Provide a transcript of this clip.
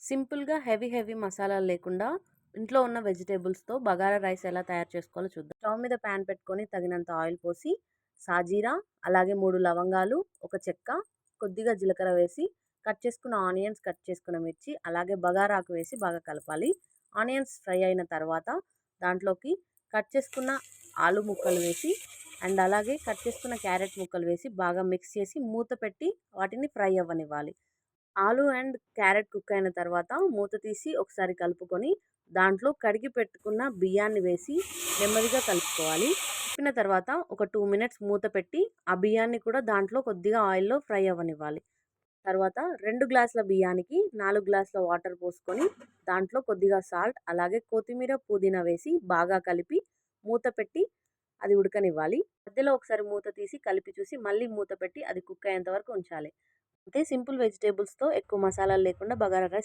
సింపుల్‌గా హెవీ మసాలాలు లేకుండా ఇంట్లో ఉన్న వెజిటబుల్స్‌తో బగారా రైస్ ఎలా తయారు చేసుకోవాలో చూద్దాం. స్టవ్ మీద పాన్ పెట్టుకొని తగినంత ఆయిల్ పోసి, సాజీరా, అలాగే 3 లవంగాలు, ఒక చెక్క, కొద్దిగా జీలకర్ర వేసి, కట్ చేసుకున్న ఆనియన్స్, కట్ చేసుకున్న మిర్చి, అలాగే బగారాకు వేసి బాగా కలపాలి. ఆనియన్స్ ఫ్రై అయిన తర్వాత దాంట్లోకి కట్ చేసుకున్న ఆలు ముక్కలు వేసి అండ్ అలాగే కట్ చేసుకున్న క్యారెట్ ముక్కలు వేసి బాగా మిక్స్ చేసి మూత పెట్టి వాటిని ఫ్రై అవ్వనివ్వాలి. ఆలు అండ్ క్యారెట్ కుక్ అయిన తర్వాత మూత తీసి ఒకసారి కలుపుకొని దాంట్లో కడిగి పెట్టుకున్న బియ్యాన్ని వేసి నెమ్మదిగా కలుపుకోవాలి. కలిపిన తర్వాత ఒక 2 మినిట్స్ మూత పెట్టి ఆ బియ్యాన్ని కూడా దాంట్లో కొద్దిగా ఆయిల్‌లో ఫ్రై అవ్వనివ్వాలి. తర్వాత 2 గ్లాసుల బియ్యానికి 4 గ్లాసుల వాటర్ పోసుకొని దాంట్లో కొద్దిగా సాల్ట్, అలాగే కొత్తిమీర, పుదీనా వేసి బాగా కలిపి మూత పెట్టి అది ఉడకనివ్వాలి. మధ్యలో ఒకసారి మూత తీసి కలిపి చూసి మళ్ళీ మూత పెట్టి అది కుక్ అయ్యేంత వరకు ఉంచాలి. అంతే, సింపుల్ వెజిటబుల్స్‌తో ఎక్కువ మసాలాలు లేకుండా బగారా రైస్